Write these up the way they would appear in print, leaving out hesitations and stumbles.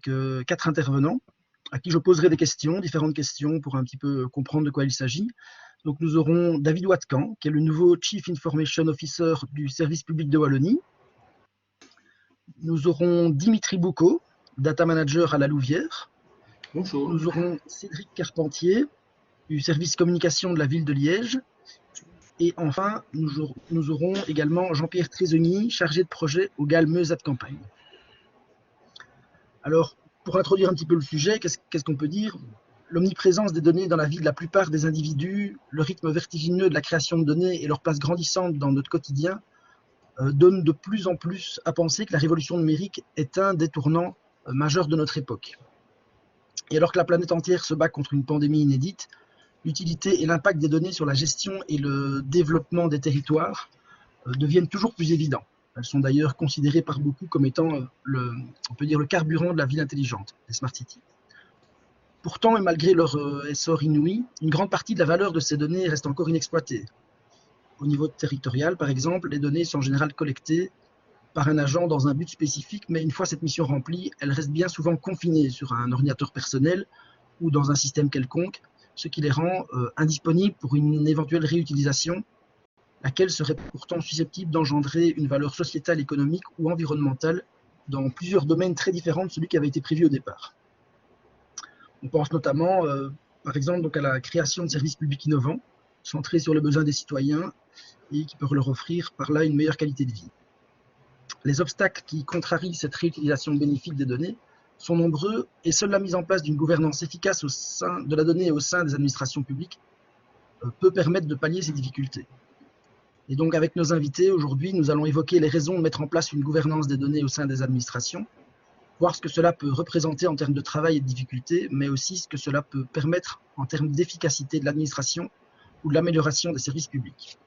4 intervenants à qui je poserai des questions, différentes questions pour un petit peu comprendre de quoi il s'agit. Donc nous aurons David Watkan, qui est le nouveau Chief Information Officer du service public de Wallonie. Nous aurons Dimitri Boucaud, Data Manager à la Louvière. Bonjour. Nous aurons Cédric Carpentier, du service communication de la ville de Liège. Et enfin, nous aurons également Jean-Pierre Trésogny, chargé de projet au GAL Meusat Campagne. Alors, pour introduire un petit peu le sujet, qu'est-ce qu'on peut dire? L'omniprésence des données dans la vie de la plupart des individus, le rythme vertigineux de la création de données et leur place grandissante dans notre quotidien donnent de plus en plus à penser que la révolution numérique est un des tournants majeurs de notre époque. Et alors que la planète entière se bat contre une pandémie inédite, l'utilité et l'impact des données sur la gestion et le développement des territoires deviennent toujours plus évidents. Elles sont d'ailleurs considérées par beaucoup comme étant, on peut dire, le carburant de la ville intelligente, les smart cities. Pourtant, et malgré leur essor inouï, une grande partie de la valeur de ces données reste encore inexploitée. Au niveau territorial, par exemple, les données sont en général collectées par un agent dans un but spécifique, mais une fois cette mission remplie, elles restent bien souvent confinées sur un ordinateur personnel ou dans un système quelconque, ce qui les rend indisponibles pour une éventuelle réutilisation, laquelle serait pourtant susceptible d'engendrer une valeur sociétale, économique ou environnementale dans plusieurs domaines très différents de celui qui avait été prévu au départ. On pense notamment, par exemple, donc à la création de services publics innovants, centrés sur les besoins des citoyens et qui peuvent leur offrir par là une meilleure qualité de vie. Les obstacles qui contrarient cette réutilisation bénéfique des données sont nombreux et seule la mise en place d'une gouvernance efficace au sein de la donnée au sein des administrations publiques peut permettre de pallier ces difficultés. Et donc avec nos invités, aujourd'hui, nous allons évoquer les raisons de mettre en place une gouvernance des données au sein des administrations, voir ce que cela peut représenter en termes de travail et de difficultés, mais aussi ce que cela peut permettre en termes d'efficacité de l'administration ou de l'amélioration des services publics.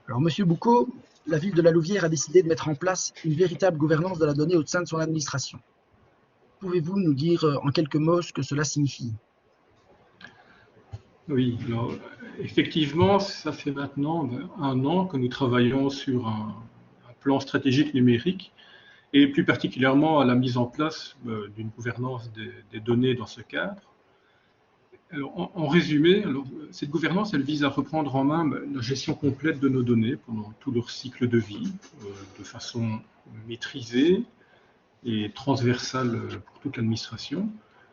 Alors, Monsieur Boucaud, la ville de la Louvière a décidé de mettre en place une véritable gouvernance de la donnée au sein de son administration. Pouvez-vous nous dire en quelques mots ce que cela signifie? Oui, alors, effectivement, ça fait maintenant 1 an que nous travaillons sur un plan stratégique numérique et plus particulièrement à la mise en place d'une gouvernance des données dans ce cadre. Alors, en résumé, cette gouvernance, elle vise à reprendre en main la gestion complète de nos données pendant tout leur cycle de vie, de façon maîtrisée et transversale pour toute l'administration.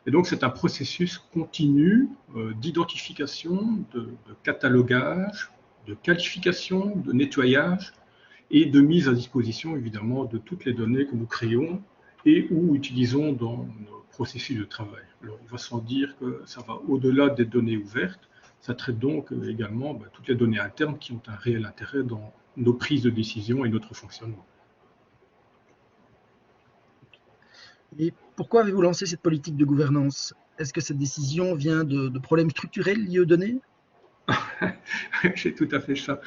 Et donc, c'est un processus continu d'identification, de catalogage, de qualification, de nettoyage et de mise à disposition, évidemment, de toutes les données que nous créons et ou utilisons dans nos processus de travail. Alors, on va sans dire que ça va au-delà des données ouvertes. Ça traite donc également toutes les données internes qui ont un réel intérêt dans nos prises de décision et notre fonctionnement. Et pourquoi avez-vous lancé cette politique de gouvernance? Est-ce que cette décision vient de problèmes structurels liés aux données? C'est tout à fait ça.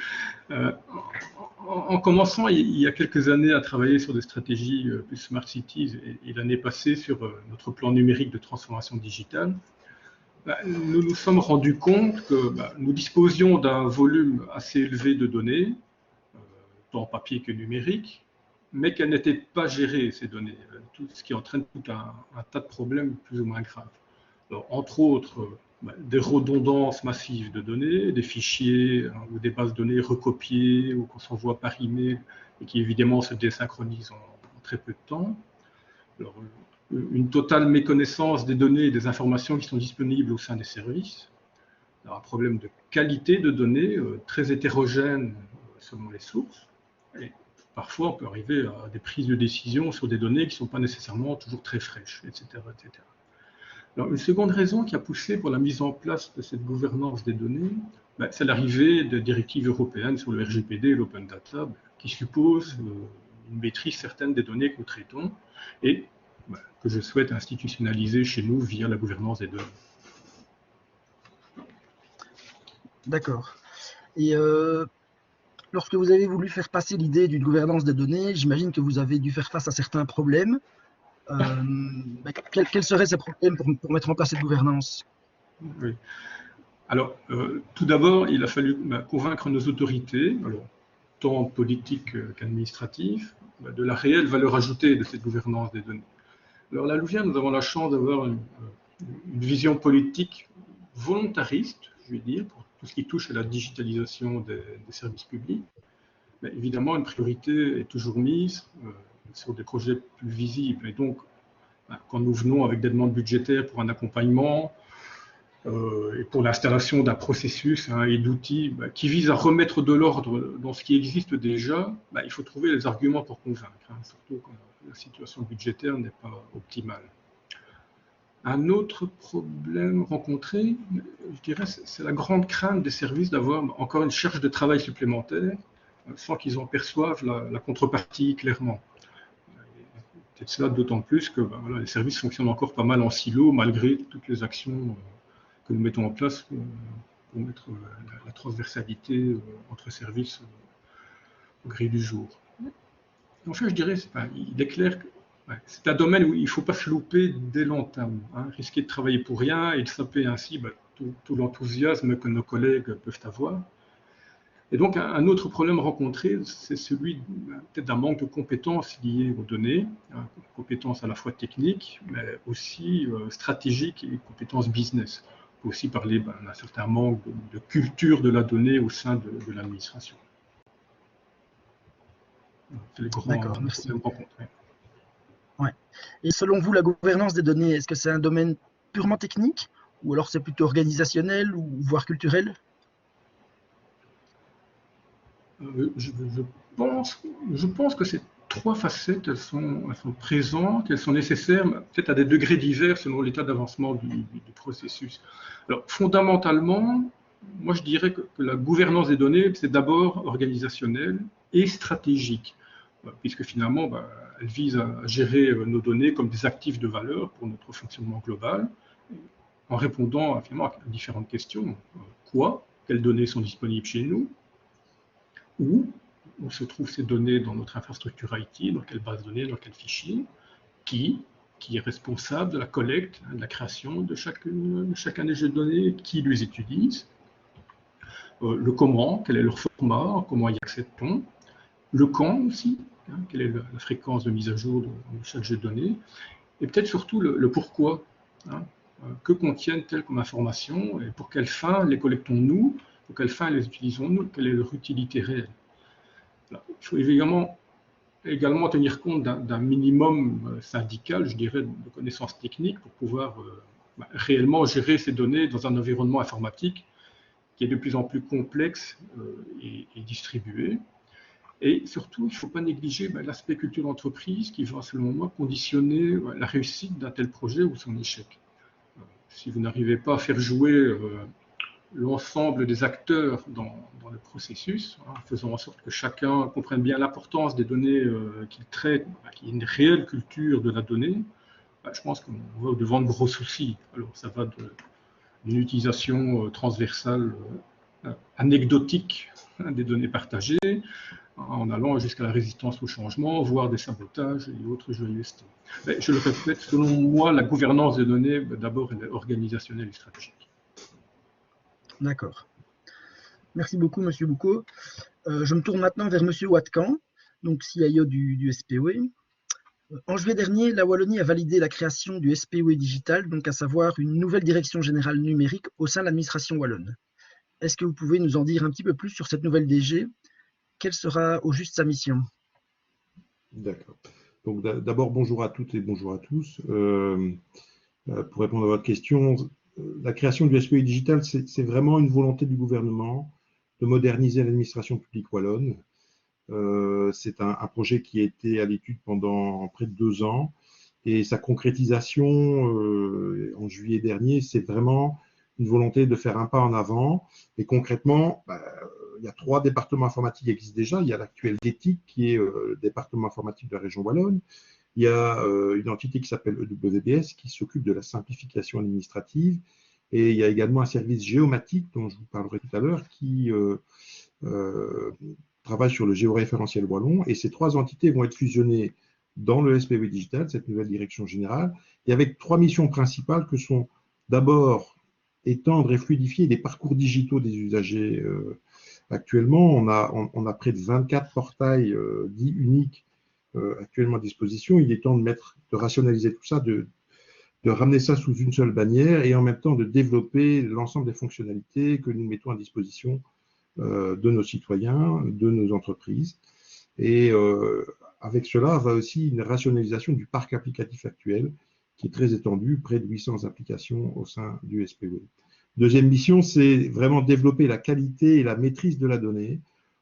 En commençant il y a quelques années à travailler sur des stratégies plus Smart Cities et l'année passée sur notre plan numérique de transformation digitale, nous nous sommes rendus compte que nous disposions d'un volume assez élevé de données, tant papier que numérique, mais qu'elles n'étaient pas gérées, ces données, tout ce qui entraîne tout un tas de problèmes plus ou moins graves. Alors, entre autres, des redondances massives de données, des fichiers ou des bases de données recopiées ou qu'on s'envoie par email et qui évidemment se désynchronisent en très peu de temps. Alors, une totale méconnaissance des données et des informations qui sont disponibles au sein des services. Alors, un problème de qualité de données très hétérogène selon les sources. Et parfois, on peut arriver à des prises de décision sur des données qui ne sont pas nécessairement toujours très fraîches, etc., etc. Alors, une seconde raison qui a poussé pour la mise en place de cette gouvernance des données, c'est l'arrivée des directives européennes sur le RGPD et l'Open Data, qui supposent une maîtrise certaine des données que nous traitons et que je souhaite institutionnaliser chez nous via la gouvernance des données. D'accord. Et lorsque vous avez voulu faire passer l'idée d'une gouvernance des données, j'imagine que vous avez dû faire face à certains problèmes. Quels seraient ces problèmes pour mettre en place cette gouvernance? Oui. Alors, tout d'abord, il a fallu convaincre nos autorités, tant politiques qu'administratives, de la réelle valeur ajoutée de cette gouvernance des données. Alors, la Louvière, nous avons la chance d'avoir une vision politique volontariste, je vais dire, pour tout ce qui touche à la digitalisation des services publics. Mais évidemment, une priorité est toujours mise sur des projets plus visibles. Et donc, quand nous venons avec des demandes budgétaires pour un accompagnement et pour l'installation d'un processus et d'outils qui visent à remettre de l'ordre dans ce qui existe déjà, il faut trouver les arguments pour convaincre, surtout quand la situation budgétaire n'est pas optimale. Un autre problème rencontré, je dirais, c'est la grande crainte des services d'avoir encore une charge de travail supplémentaire sans qu'ils en perçoivent la contrepartie clairement. Peut-être cela d'autant plus que voilà, les services fonctionnent encore pas mal en silo malgré toutes les actions que nous mettons en place pour mettre la transversalité entre services au gré du jour. Enfin, je dirais, il est clair que c'est un domaine où il ne faut pas se louper dès l'entame, risquer de travailler pour rien et de saper ainsi tout l'enthousiasme que nos collègues peuvent avoir. Et donc, un autre problème rencontré, c'est celui peut-être d'un manque de compétences liées aux données, compétences à la fois techniques, mais aussi stratégiques et compétences business. On peut aussi parler d'un certain manque de culture de la donnée au sein de l'administration. C'est les grands problèmes rencontrés. Ouais. Et selon vous, la gouvernance des données, est-ce que c'est un domaine purement technique ou alors c'est plutôt organisationnel ou voire culturel? Je pense que ces trois facettes, elles sont présentes, elles sont nécessaires, peut-être à des degrés divers selon l'état d'avancement du processus. Alors, fondamentalement, moi je dirais que la gouvernance des données, c'est d'abord organisationnel et stratégique, puisque finalement, elle vise à gérer nos données comme des actifs de valeur pour notre fonctionnement global, en répondant finalement à différentes questions. Quoi? Quelles données sont disponibles chez nous? Où se trouvent ces données dans notre infrastructure IT, dans quelle base de données, dans quel fichier, qui est responsable de la collecte, de la création de chacun des jeux de données, qui les utilise, le comment, quel est leur format, comment y accède-t-on, le quand aussi, quelle est la fréquence de mise à jour de chaque jeu de données, et peut-être surtout le pourquoi, que contiennent telles comme informations et pour quelle fin les collectons-nous, pour quelle fin les utilisons-nous, quelle est leur utilité réelle. Alors, il faut également tenir compte d'un minimum syndical, je dirais, de connaissances techniques pour pouvoir réellement gérer ces données dans un environnement informatique qui est de plus en plus complexe et distribué. Et surtout, il ne faut pas négliger l'aspect culture d'entreprise qui va, selon moi, conditionner la réussite d'un tel projet ou son échec. Si vous n'arrivez pas à faire jouer l'ensemble des acteurs dans le processus, en faisant en sorte que chacun comprenne bien l'importance des données qu'il traite, qu'il y ait une réelle culture de la donnée, je pense qu'on va au-devant de gros soucis. Alors ça va d'une utilisation transversale anecdotique des données partagées, en allant jusqu'à la résistance au changement, voire des sabotages et autres joyeusetés. Mais je le répète, selon moi, la gouvernance des données, d'abord, elle est organisationnelle et stratégique. D'accord. Merci beaucoup, Monsieur Boucaud. Je me tourne maintenant vers Monsieur Watkan, donc CIO du SPOE. En juillet dernier, la Wallonie a validé la création du SPOE Digital, donc à savoir une nouvelle direction générale numérique au sein de l'administration wallonne. Est-ce que vous pouvez nous en dire un petit peu plus sur cette nouvelle DG? Quelle sera au juste sa mission? D'accord. Donc d'abord, bonjour à toutes et bonjour à tous. Pour répondre à votre question, la création du SPOE Digital, c'est vraiment une volonté du gouvernement de moderniser l'administration publique wallonne. C'est un projet qui a été à l'étude pendant près de 2 ans et sa concrétisation en juillet dernier, c'est vraiment une volonté de faire un pas en avant. Et concrètement, il y a 3 départements informatiques qui existent déjà. Il y a l'actuel DETIC, qui est le département informatique de la région wallonne. Il y a une entité qui s'appelle EWBS, qui s'occupe de la simplification administrative. Et il y a également un service géomatique, dont je vous parlerai tout à l'heure, qui travaille sur le géoréférentiel wallon. Et ces 3 entités vont être fusionnées dans le SPOE Digital, cette nouvelle direction générale, et avec 3 missions principales que sont d'abord étendre et fluidifier les parcours digitaux des usagers. Actuellement, on a près de 24 portails dits uniques actuellement à disposition. Il est temps de rationaliser tout ça, de ramener ça sous une seule bannière et en même temps de développer l'ensemble des fonctionnalités que nous mettons à disposition de nos citoyens, de nos entreprises. Et avec cela va aussi une rationalisation du parc applicatif actuel qui est très étendu, près de 800 applications au sein du SPW. Deuxième mission, c'est vraiment développer la qualité et la maîtrise de la donnée.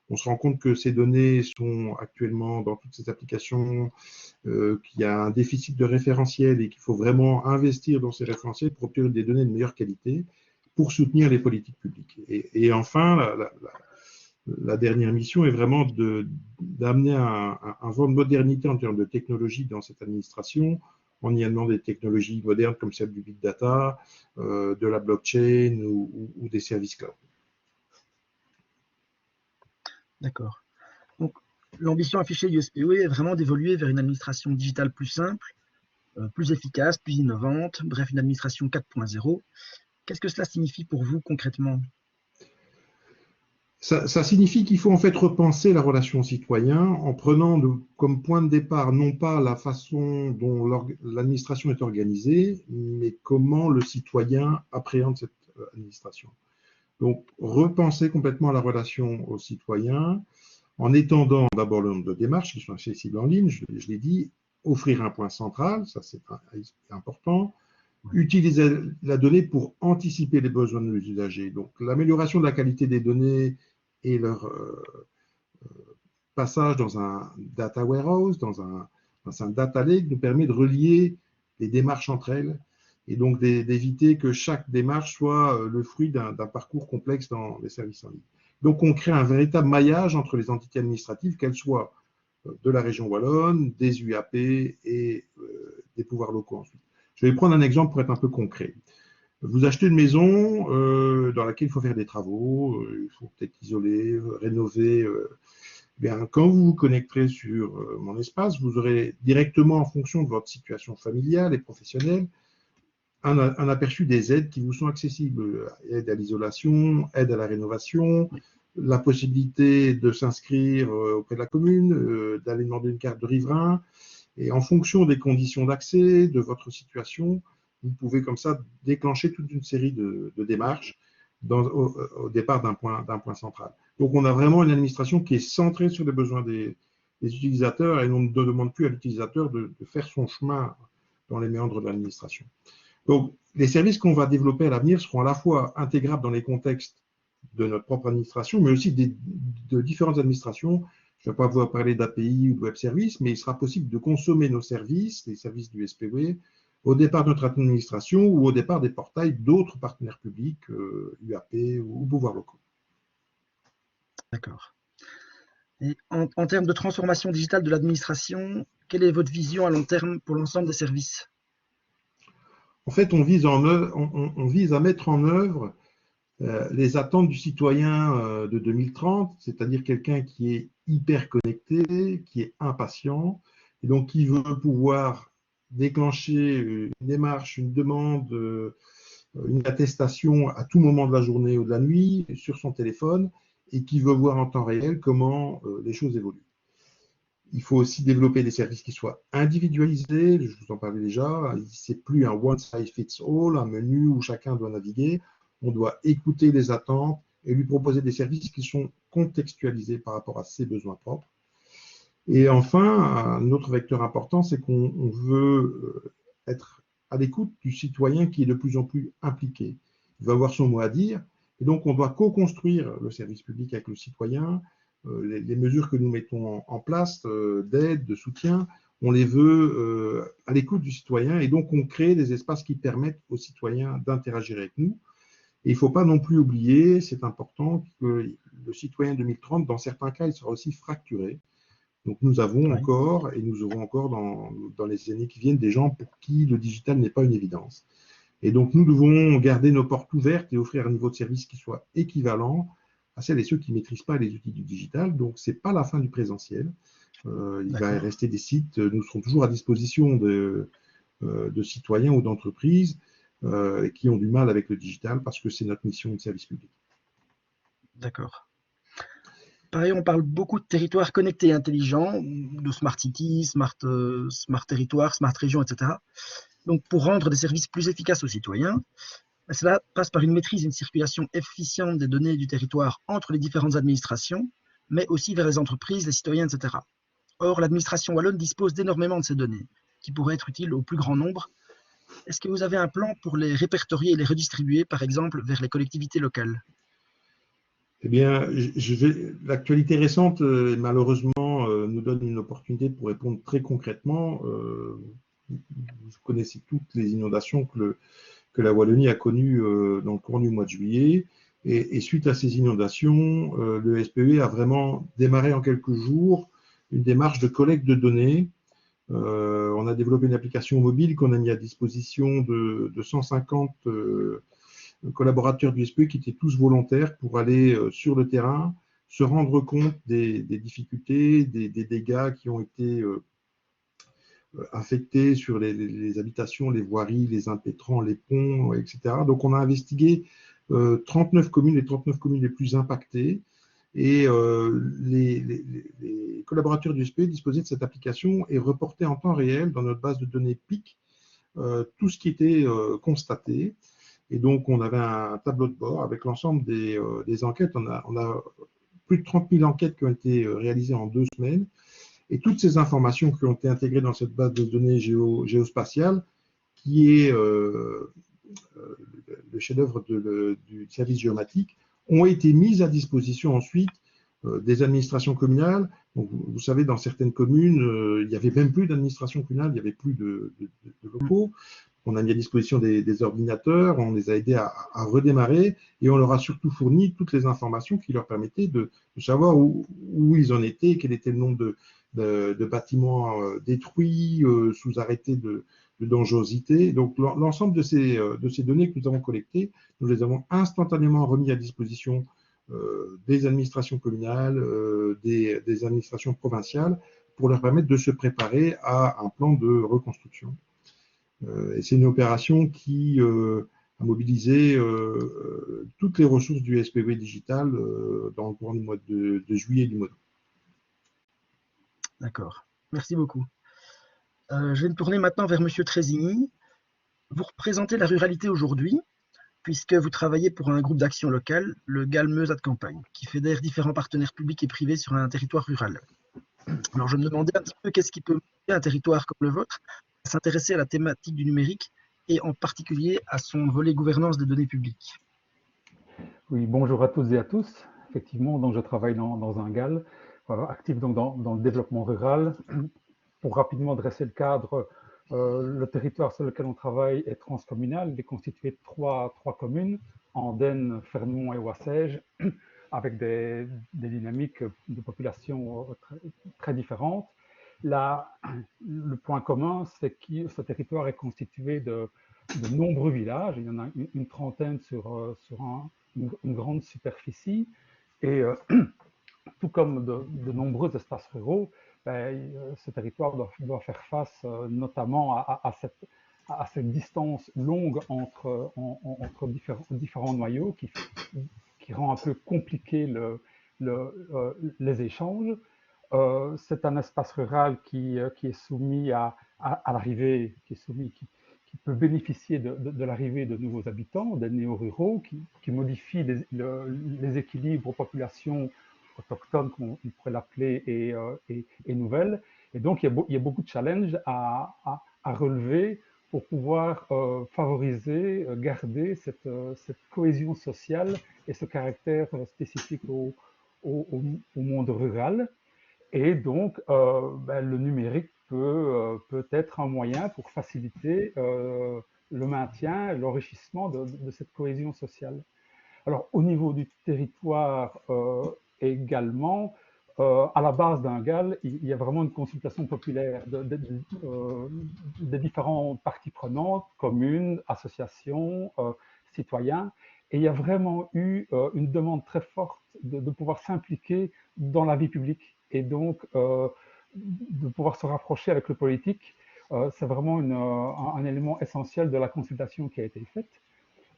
On se rend compte que ces données sont actuellement dans toutes ces applications, qu'il y a un déficit de référentiel et qu'il faut vraiment investir dans ces référentiels pour obtenir des données de meilleure qualité pour soutenir les politiques publiques. Et enfin, la dernière mission est vraiment d'amener un vent de modernité en termes de technologie dans cette administration, en y amenant des technologies modernes comme celle du big data, de la blockchain ou des services cloud. D'accord. Donc, l'ambition affichée du SPW est vraiment d'évoluer vers une administration digitale plus simple, plus efficace, plus innovante, bref, une administration 4.0. Qu'est-ce que cela signifie pour vous concrètement ? Ça signifie qu'il faut en fait repenser la relation au citoyen en prenant comme point de départ non pas la façon dont l'administration est organisée, mais comment le citoyen appréhende cette administration. Donc, repenser complètement la relation au citoyen en étendant d'abord le nombre de démarches qui sont accessibles en ligne, je l'ai dit, offrir un point central, ça c'est important, utiliser la donnée pour anticiper les besoins de nos usagers. Donc, l'amélioration de la qualité des données et leur passage dans un data warehouse, dans un data lake, nous permet de relier les démarches entre elles et donc d'éviter que chaque démarche soit le fruit d'un parcours complexe dans les services en ligne. Donc, on crée un véritable maillage entre les entités administratives, qu'elles soient de la région wallonne, des UAP et des pouvoirs locaux ensuite. Je vais prendre un exemple pour être un peu concret. Vous achetez une maison dans laquelle il faut faire des travaux, il faut peut-être isoler, rénover. Bien, quand vous vous connecterez sur mon espace, vous aurez directement, en fonction de votre situation familiale et professionnelle, un aperçu des aides qui vous sont accessibles. Aide à l'isolation, aide à la rénovation, la possibilité de s'inscrire auprès de la commune, d'aller demander une carte de riverain. Et en fonction des conditions d'accès, de votre situation, vous pouvez comme ça déclencher toute une série de démarches au départ d'un point central. Donc, on a vraiment une administration qui est centrée sur les besoins des utilisateurs et on ne demande plus à l'utilisateur de faire son chemin dans les méandres de l'administration. Donc, les services qu'on va développer à l'avenir seront à la fois intégrables dans les contextes de notre propre administration, mais aussi de différentes administrations. Je ne vais pas vous parler d'API ou de web services, mais il sera possible de consommer nos services, les services du SPW, au départ de notre administration ou au départ des portails d'autres partenaires publics, UAP ou pouvoirs locaux. D'accord. Et en termes de transformation digitale de l'administration, quelle est votre vision à long terme pour l'ensemble des services ? En fait, on vise à mettre en œuvre les attentes du citoyen de 2030, c'est-à-dire quelqu'un qui est hyper connecté, qui est impatient, et donc qui veut pouvoir déclencher une démarche, une demande, une attestation à tout moment de la journée ou de la nuit sur son téléphone, et qui veut voir en temps réel comment les choses évoluent. Il faut aussi développer des services qui soient individualisés, je vous en parlais déjà, c'est plus un one size fits all, un menu où chacun doit naviguer, on doit écouter les attentes et lui proposer des services qui sont contextualisés par rapport à ses besoins propres. Et enfin, un autre vecteur important, c'est qu'on veut être à l'écoute du citoyen qui est de plus en plus impliqué. Il va avoir son mot à dire, et donc on doit co-construire le service public avec le citoyen. Les mesures que nous mettons en place d'aide, de soutien, on les veut à l'écoute du citoyen, et donc on crée des espaces qui permettent aux citoyens d'interagir avec nous. Et il ne faut pas non plus oublier, c'est important, que le citoyen 2030, dans certains cas, il sera aussi fracturé. Donc nous avons encore, et nous aurons encore dans les années qui viennent, des gens pour qui le digital n'est pas une évidence. Et donc nous devons garder nos portes ouvertes et offrir un niveau de service qui soit équivalent à celles et ceux qui ne maîtrisent pas les outils du digital. Donc ce n'est pas la fin du présentiel. Il va rester des sites, nous serons toujours à disposition de citoyens ou d'entreprises qui ont du mal avec le digital parce que c'est notre mission de service public. D'accord. Par ailleurs, on parle beaucoup de territoires connectés et intelligents, de smart cities, smart territoires, smart régions, etc. Donc, pour rendre des services plus efficaces aux citoyens, cela passe par une maîtrise et une circulation efficiente des données du territoire entre les différentes administrations, mais aussi vers les entreprises, les citoyens, etc. Or, l'administration wallonne dispose d'énormément de ces données, qui pourraient être utiles au plus grand nombre. Est-ce que vous avez un plan pour les répertorier et les redistribuer, par exemple, vers les collectivités locales? Eh bien, l'actualité récente, malheureusement, nous donne une opportunité pour répondre très concrètement. Vous connaissez toutes les inondations que la Wallonie a connues dans le courant du mois de juillet. Et suite à ces inondations, le SPE a vraiment démarré en quelques jours une démarche de collecte de données. On a développé une application mobile qu'on a mis à disposition de 150 collaborateurs du SPE qui étaient tous volontaires pour aller sur le terrain, se rendre compte des difficultés, des dégâts qui ont été affectés sur les habitations, les voiries, les impétrants, les ponts, etc. Donc on a investigué 39 communes, les 39 communes les plus impactées, et les collaborateurs du SPE disposaient de cette application et reportaient en temps réel dans notre base de données PIC tout ce qui était constaté. Et donc, on avait un tableau de bord avec l'ensemble des enquêtes. On a plus de 30 000 enquêtes qui ont été réalisées en 2 semaines. Et toutes ces informations qui ont été intégrées dans cette base de données géospatiale, qui est le chef-d'œuvre du service géomatique, ont été mises à disposition ensuite des administrations communales. Donc, vous savez, dans certaines communes, il n'y avait même plus d'administration communale, il n'y avait plus de locaux. On a mis à disposition des ordinateurs, on les a aidés à redémarrer et on leur a surtout fourni toutes les informations qui leur permettaient de savoir où ils en étaient, quel était le nombre de bâtiments détruits, sous arrêté de dangerosité. Donc l'ensemble de ces données que nous avons collectées, nous les avons instantanément remis à disposition des administrations communales, des administrations provinciales, pour leur permettre de se préparer à un plan de reconstruction. Et c'est une opération qui a mobilisé toutes les ressources du SPE digital dans le courant du mois de juillet et du mois d'août. D'accord, merci beaucoup. Je vais me tourner maintenant vers Monsieur Trésigny. Vous représentez la ruralité aujourd'hui, puisque vous travaillez pour un groupe d'action local, le GAL Meuse de Campagne, qui fédère différents partenaires publics et privés sur un territoire rural. Alors je me demandais un petit peu qu'est-ce qui peut motiver un territoire comme le vôtre à s'intéresser à la thématique du numérique et en particulier à son volet gouvernance des données publiques. Oui, bonjour à toutes et à tous. Effectivement, donc je travaille dans un GAL, actif donc dans le développement rural. Pour rapidement dresser le cadre, le territoire sur lequel on travaille est transcommunal. Il est constitué de trois communes, Andenne, Fermont et Ouassège, avec des dynamiques de population très différentes. Le point commun, c'est que ce territoire est constitué de nombreux villages. Il y en a une trentaine sur une grande superficie. Et tout comme de nombreux espaces ruraux, ce territoire doit faire face notamment à cette distance longue entre différents noyaux qui rend un peu compliqué les échanges. C'est un espace rural qui est soumis à l'arrivée, qui peut bénéficier de l'arrivée de nouveaux habitants, des néo-ruraux, qui modifient les équilibres populations autochtones, comme on pourrait l'appeler, et nouvelles. Et donc, il y a beaucoup de challenges à relever pour pouvoir favoriser, garder cette cohésion sociale et ce caractère spécifique au monde rural. Et donc, le numérique peut être un moyen pour faciliter le maintien et l'enrichissement de cette cohésion sociale. Alors, au niveau du territoire également, à la base d'un GAL, il y a vraiment une consultation populaire des différentes parties prenantes, communes, associations, citoyens. Et il y a vraiment eu une demande très forte de pouvoir s'impliquer dans la vie publique et donc de pouvoir se rapprocher avec le politique. C'est vraiment un élément essentiel de la consultation qui a été faite.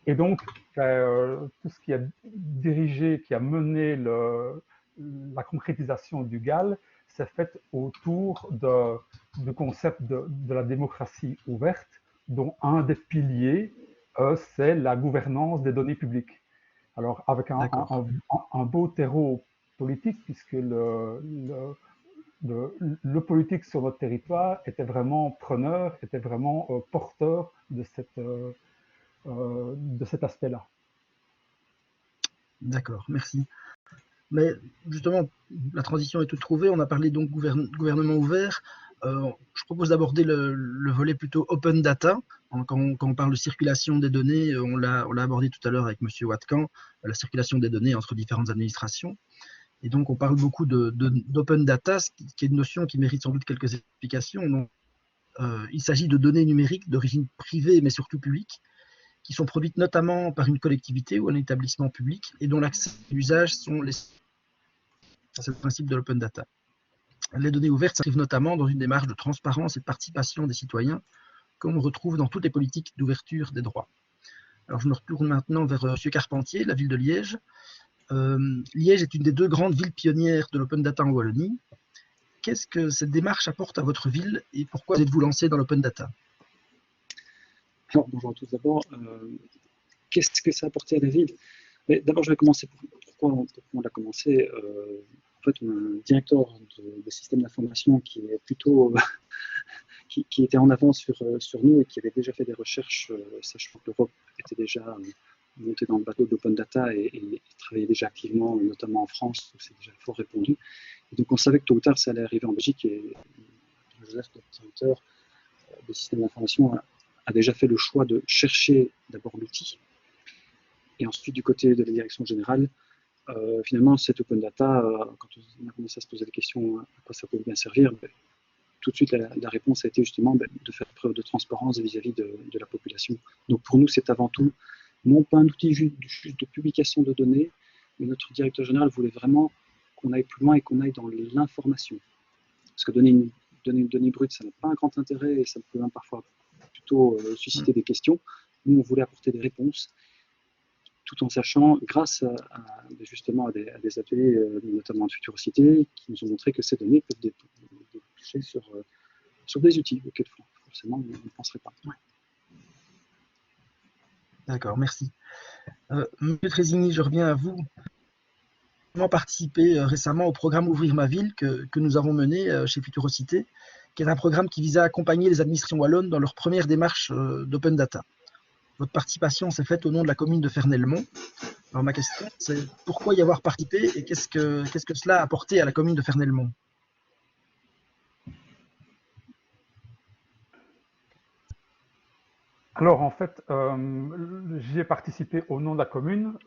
Et donc, tout ce qui a dirigé, qui a mené la concrétisation du GAL s'est faite autour du concept de la démocratie ouverte, dont un des piliers, c'est la gouvernance des données publiques. Alors, avec un beau terreau politique, puisque le politique sur notre territoire était vraiment preneur, était vraiment porteur de cet aspect-là. D'accord, merci. Mais justement, la transition est toute trouvée. On a parlé donc gouvernement ouvert. Je propose d'aborder le volet plutôt open data. Quand on parle de circulation des données, on l'a abordé tout à l'heure avec M. Watkan, la circulation des données entre différentes administrations. Et donc, on parle beaucoup d'open data, qui est une notion qui mérite sans doute quelques explications. Donc, il s'agit de données numériques d'origine privée, mais surtout publique, qui sont produites notamment par une collectivité ou un établissement public et dont l'accès et l'usage sont les... C'est le principe de l'open data. Les données ouvertes s'inscrivent notamment dans une démarche de transparence et de participation des citoyens, comme on retrouve dans toutes les politiques d'ouverture des droits. Alors je me retourne maintenant vers M. Carpentier, la ville de Liège. Liège est une des 2 grandes villes pionnières de l'open data en Wallonie. Qu'est-ce que cette démarche apporte à votre ville et pourquoi êtes-vous lancé dans l'open data? Alors, bonjour à tous d'abord. Qu'est-ce que ça a apporté à la ville? D'abord, je vais commencer pourquoi on a commencé. En fait, on a un directeur de système d'information qui est plutôt qui était en avance sur nous et qui avait déjà fait des recherches, sachant que l'Europe était déjà montée dans le bateau de l'open data et travaillait déjà activement, notamment en France, où c'est déjà fort répandu. Et donc, on savait que tôt ou tard, ça allait arriver en Belgique et Joseph, le directeur des systèmes d'information, a déjà fait le choix de chercher d'abord l'outil. Et ensuite, du côté de la direction générale, finalement, cette open data, quand on a commencé à se poser la question à quoi ça peut bien servir, tout de suite, la réponse a été justement de faire preuve de transparence vis-à-vis de la population. Donc pour nous, c'est avant tout, non pas un outil juste de publication de données, mais notre directeur général voulait vraiment qu'on aille plus loin et qu'on aille dans l'information. Parce que donner une donnée brute, ça n'a pas un grand intérêt et ça peut même parfois plutôt susciter des questions. Nous, on voulait apporter des réponses, tout en sachant, grâce justement à des ateliers, notamment de Futurosité, qui nous ont montré que ces données peuvent déboucher sur des outils auxquels forcément on ne penserait pas. Ouais. D'accord, merci. Monsieur Trésigny, je reviens à vous. Vous avez participé récemment au programme Ouvrir ma ville que nous avons mené chez Futurosité, qui est un programme qui visait à accompagner les administrations wallonnes dans leur première démarche d'open data. Votre participation s'est faite au nom de la commune de Fernelmont. Alors ma question, c'est pourquoi y avoir participé et qu'est-ce que cela a apporté à la commune de Fernelmont? Alors en fait, j'y ai participé au nom de la commune,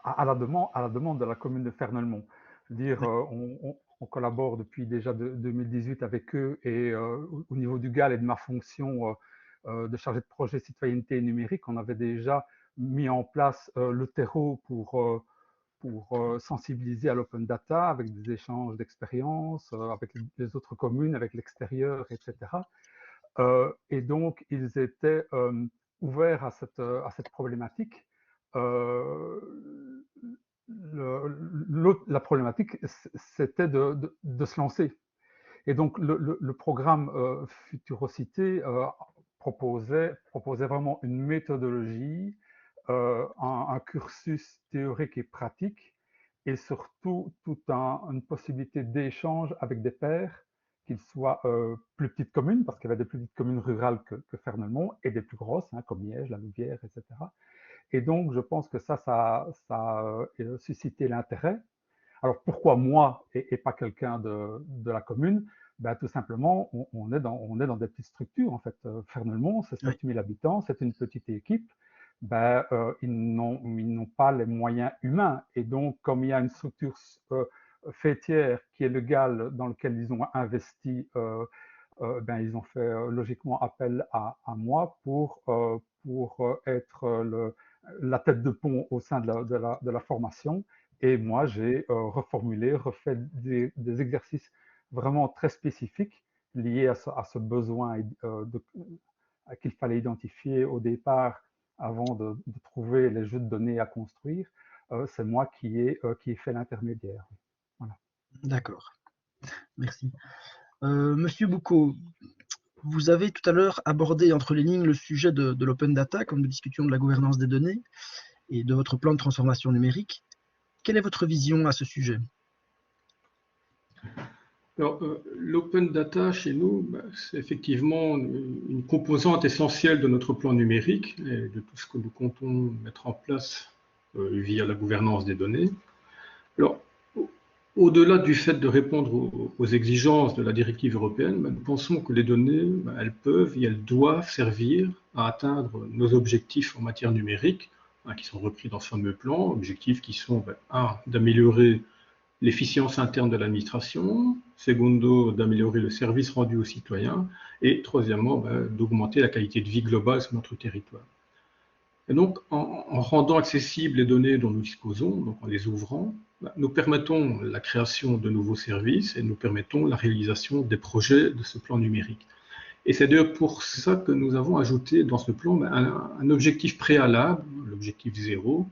à la demande de la commune de Fernelmont. Dire, on collabore depuis déjà 2018 avec eux et au niveau du GAL et de ma fonction de chargé de projet citoyenneté numérique, on avait déjà mis en place le terreau pour sensibiliser à l'open data avec des échanges d'expériences avec les autres communes, avec l'extérieur, etc. Et donc, ils étaient ouverts à cette problématique. La problématique, c'était de se lancer. Et donc, le programme Futurosité proposait vraiment une méthodologie, un cursus théorique et pratique, et surtout toute une possibilité d'échange avec des pairs, qu'ils soient plus petites communes, parce qu'il y avait des plus petites communes rurales que Fernelmont, et des plus grosses, comme Liège, la Louvière, etc. Et donc, je pense que ça a suscité l'intérêt. Alors, pourquoi moi et pas quelqu'un de la commune? Tout simplement, on est dans des petites structures, en fait. Fernelmont, c'est 7000 habitants, c'est une petite équipe. Ils n'ont pas les moyens humains. Et donc, comme il y a une structure fêtière qui est le GAL dans lequel ils ont investi, ils ont fait logiquement appel à moi pour être la tête de pont au sein de la formation. Et moi, j'ai reformulé, refait des exercices vraiment très spécifiques liés à ce besoin qu'il fallait identifier au départ avant de trouver les jeux de données à construire. C'est moi qui ai fait l'intermédiaire. Voilà. D'accord, merci. Monsieur Boucaud, vous avez tout à l'heure abordé entre les lignes le sujet de l'open data, comme nous discutions de la gouvernance des données et de votre plan de transformation numérique. Quelle est votre vision à ce sujet? Alors, l'open data chez nous, c'est effectivement une composante essentielle de notre plan numérique et de tout ce que nous comptons mettre en place via la gouvernance des données. Alors, au-delà du fait de répondre aux exigences de la directive européenne, nous pensons que les données, elles peuvent et elles doivent servir à atteindre nos objectifs en matière numérique, qui sont repris dans ce fameux plan, objectifs qui sont, un, d'améliorer l'efficience interne de l'administration, secondo, d'améliorer le service rendu aux citoyens, et troisièmement, d'augmenter la qualité de vie globale sur notre territoire. Et donc, en rendant accessibles les données dont nous disposons, donc en les ouvrant, nous permettons la création de nouveaux services et nous permettons la réalisation des projets de ce plan numérique. Et c'est d'ailleurs pour ça que nous avons ajouté dans ce plan un objectif préalable, l'objectif 0,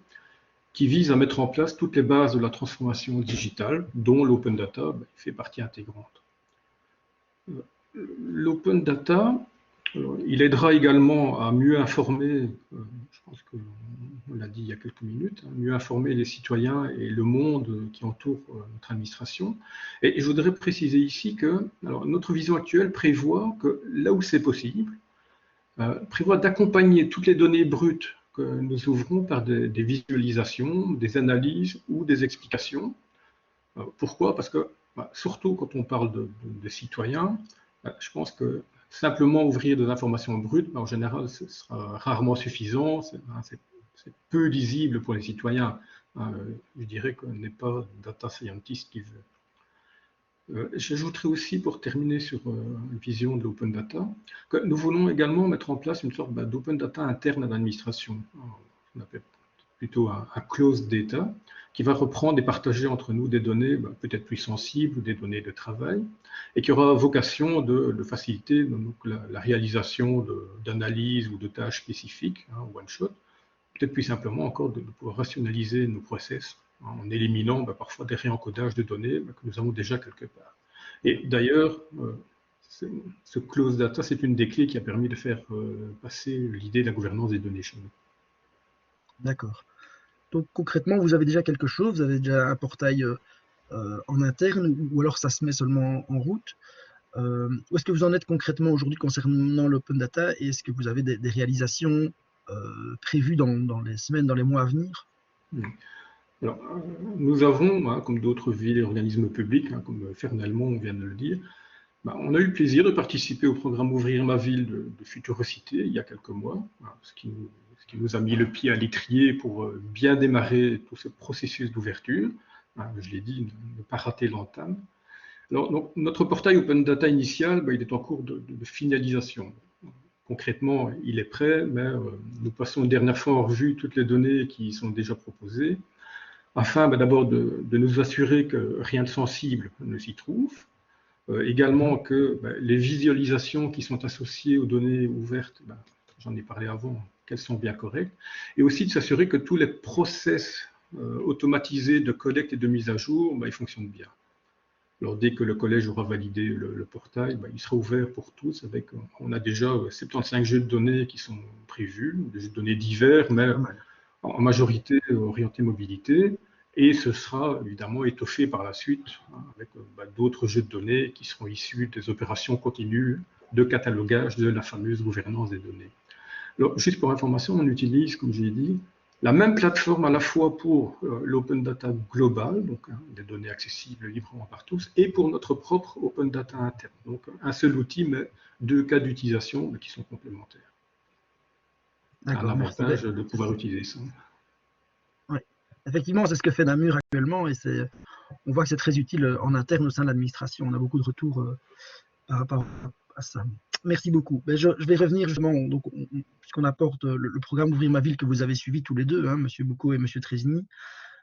qui vise à mettre en place toutes les bases de la transformation digitale, dont l'open data fait partie intégrante. L'open data, il aidera également à mieux informer, je pense qu'on l'a dit il y a quelques minutes, mieux informer les citoyens et le monde qui entoure notre administration. Et je voudrais préciser ici que notre vision actuelle prévoit que là où c'est possible, prévoit d'accompagner toutes les données brutes que nous ouvrons par des visualisations, des analyses ou des explications. Pourquoi? Parce que, surtout quand on parle de citoyens, je pense que simplement ouvrir des informations brutes, en général, ce sera rarement suffisant, c'est peu lisible pour les citoyens. Je dirais qu'on n'est pas data scientist qui veut. J'ajouterai aussi, pour terminer sur une vision de l'open data, que nous voulons également mettre en place une sorte d'open data interne à l'administration. On appelle plutôt un closed data, qui va reprendre et partager entre nous des données peut-être plus sensibles, des données de travail, et qui aura vocation de faciliter donc, la réalisation d'analyses ou de tâches spécifiques, one shot, peut-être plus simplement encore de pouvoir rationaliser nos process, en éliminant parfois des réencodages de données que nous avons déjà quelque part. Et d'ailleurs, ce closed data, c'est une des clés qui a permis de faire passer l'idée de la gouvernance des données chez nous. D'accord. Donc concrètement, vous avez déjà quelque chose, vous avez déjà un portail en interne, ou alors ça se met seulement en route. Où est-ce que vous en êtes concrètement aujourd'hui concernant l'open data, et est-ce que vous avez des réalisations prévues dans les semaines, dans les mois à venir? Alors, nous avons, comme d'autres villes et organismes publics, comme Fernelmont vient de le dire, on a eu le plaisir de participer au programme Ouvrir ma ville de Futurosité il y a quelques mois, ce qui nous a mis le pied à l'étrier pour bien démarrer tout ce processus d'ouverture. Je l'ai dit, ne pas rater l'entame. Alors, donc, notre portail Open Data initial, il est en cours de finalisation. Concrètement, il est prêt, mais nous passons une dernière fois en revue toutes les données qui sont déjà proposées, afin d'abord de nous assurer que rien de sensible ne s'y trouve, également que les visualisations qui sont associées aux données ouvertes, j'en ai parlé avant, qu'elles sont bien correctes, et aussi de s'assurer que tous les process automatisés de collecte et de mise à jour, ils fonctionnent bien. Alors, dès que le collège aura validé le portail, il sera ouvert pour tous. On a déjà 75 jeux de données qui sont prévus, des jeux de données divers, mais en majorité orientés mobilité. Et ce sera évidemment étoffé par la suite avec d'autres jeux de données qui seront issus des opérations continues de catalogage de la fameuse gouvernance des données. Alors, juste pour information, on utilise, comme j'ai dit, la même plateforme à la fois pour l'open data global, donc des données accessibles librement par tous, et pour notre propre open data interne. Donc un seul outil, mais deux cas d'utilisation qui sont complémentaires. Un avantage de pouvoir utiliser ça. Oui, effectivement, c'est ce que fait Namur actuellement, et on voit que c'est très utile en interne au sein de l'administration. On a beaucoup de retours par rapport à ça. Merci beaucoup. Je vais revenir justement, puisqu'on apporte le programme Ouvrir ma ville que vous avez suivi tous les deux, Monsieur Boucaud et Monsieur Trézigny.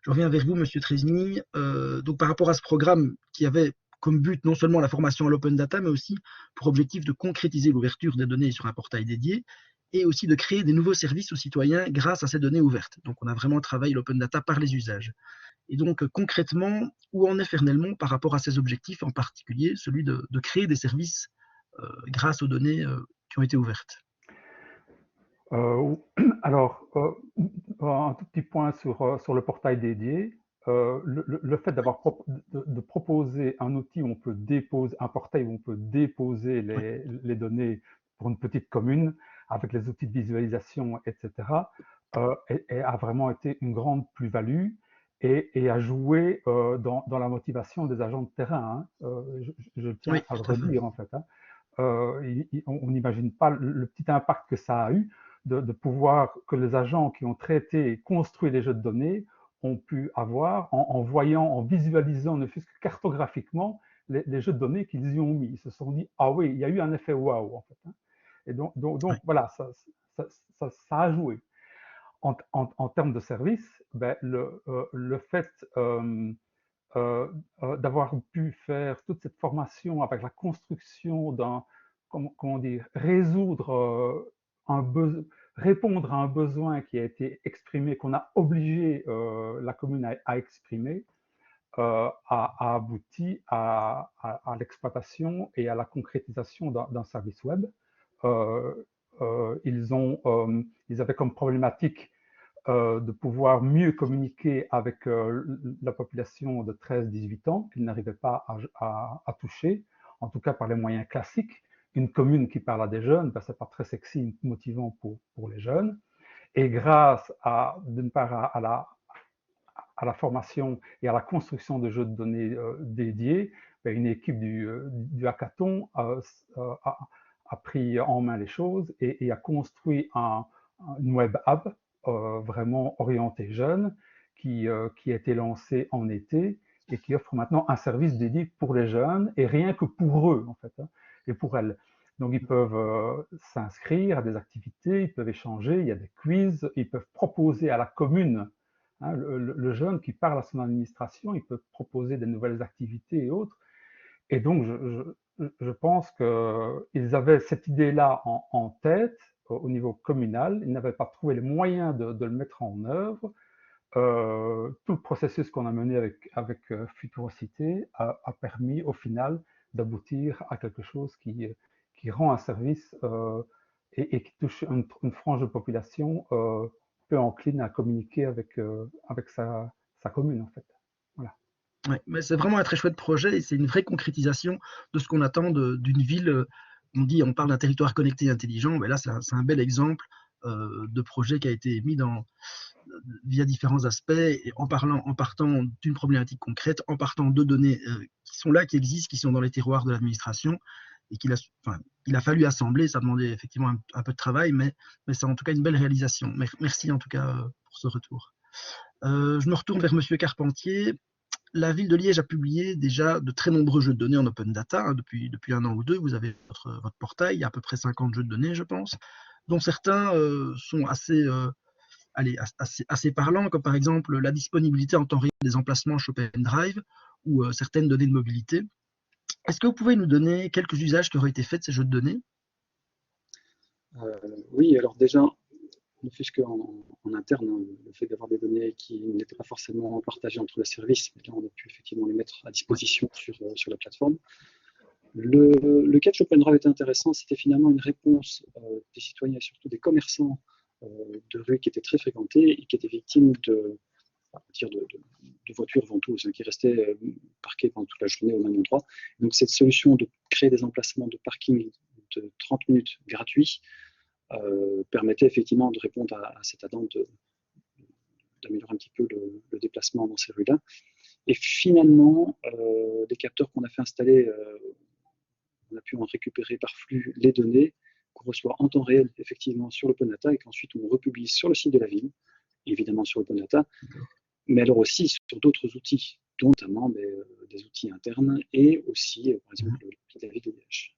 Je reviens vers vous, Monsieur Trézigny. Donc par rapport à ce programme qui avait comme but non seulement la formation à l'open data, mais aussi pour objectif de concrétiser l'ouverture des données sur un portail dédié, et aussi de créer des nouveaux services aux citoyens grâce à ces données ouvertes. Donc on a vraiment travaillé l'open data par les usages. Et donc, concrètement, où en est Fernelmont par rapport à ses objectifs, en particulier celui de créer des services grâce aux données qui ont été ouvertes? Alors, un tout petit point sur le portail dédié. Le fait de proposer un outil où on peut déposer, un portail où on peut déposer Oui, les données pour une petite commune avec les outils de visualisation, etc., a vraiment été une grande plus-value et a joué dans la motivation des agents de terrain, hein. Je tiens oui, à le tout à fait. redire en fait, hein. On n'imagine pas le petit impact que ça a eu de pouvoir, que les agents qui ont traité et construit les jeux de données ont pu avoir en voyant, en visualisant, ne fût-ce que cartographiquement, les jeux de données qu'ils y ont mis. Ils se sont dit, ah oui, il y a eu un effet waouh, en fait, hein. Et Oui, donc voilà, ça a joué. En termes de service, ben, le fait euh, d'avoir pu faire toute cette formation avec la construction d'un, comment dire, répondre à un besoin qui a été exprimé, qu'on a obligé la commune à exprimer, a abouti à l'exploitation et à la concrétisation d'un service web. Euh, ils avaient comme problématique de pouvoir mieux communiquer avec la population de 13-18 ans qu'ils n'arrivaient pas à toucher, en tout cas par les moyens classiques. Une commune qui parle à des jeunes, ben, ce n'est pas très sexy, motivant pour les jeunes. Et grâce d'une part à la formation et à la construction de jeux de données dédiés, ben, une équipe du hackathon a pris en main les choses et a construit une web app vraiment orientée jeune qui a été lancée en été et qui offre maintenant un service dédié pour les jeunes et rien que pour eux en fait, hein, et pour elles. Donc ils peuvent s'inscrire à des activités, ils peuvent échanger, il y a des quiz, ils peuvent proposer à la commune, hein, le jeune qui parle à son administration, il peut proposer des nouvelles activités et autres. Et donc, je pense qu'ils avaient cette idée-là en tête au niveau communal. Ils n'avaient pas trouvé les moyens de le mettre en œuvre. Tout le processus qu'on a mené avec Futurosité a permis au final d'aboutir à quelque chose qui rend un service et qui touche une frange de population peu encline à communiquer avec sa commune, en fait. Voilà. ouais. Mais c'est vraiment un très chouette projet et c'est une vraie concrétisation de ce qu'on attend d'une ville. On parle d'un territoire connecté et intelligent, mais là c'est un bel exemple de projet qui a été mis via différents aspects, et en partant d'une problématique concrète, en partant de données qui sont là, qui existent, qui sont dans les tiroirs de l'administration, et il a fallu assembler. Ça demandait effectivement un peu de travail, mais c'est en tout cas une belle réalisation. Merci en tout cas pour ce retour. Je me retourne vers Monsieur Carpentier. La ville de Liège a publié déjà de très nombreux jeux de données en open data, hein, depuis un an ou deux. Vous avez votre portail, il y a à peu près 50 jeux de données, je pense, dont certains sont assez parlants, comme par exemple la disponibilité en temps réel des emplacements chez OpenDrive ou certaines données de mobilité. Est-ce que vous pouvez nous donner quelques usages qui auraient été faits de ces jeux de données? Oui, alors déjà, ne fût-ce qu'en interne, hein, le fait d'avoir des données qui n'étaient pas forcément partagées entre les services, mais là on a pu effectivement les mettre à disposition sur la plateforme. Le catch OpenDrive était intéressant, c'était finalement une réponse des citoyens et surtout des commerçants de rue qui étaient très fréquentés et qui étaient victimes de voitures ventouses, hein, qui restaient parquées pendant toute la journée au même endroit. Donc cette solution de créer des emplacements de parking de 30 minutes gratuits permettait effectivement de répondre à cette attente d'améliorer un petit peu le déplacement dans ces rues-là. Et finalement, les capteurs qu'on a fait installer, on a pu en récupérer par flux les données qu'on reçoit en temps réel effectivement sur l'OpenData et qu'ensuite on republie sur le site de la ville, évidemment sur l'OpenData, mais alors aussi sur d'autres outils, dont notamment des outils internes et aussi, par exemple, l'outil de la ville de Liège.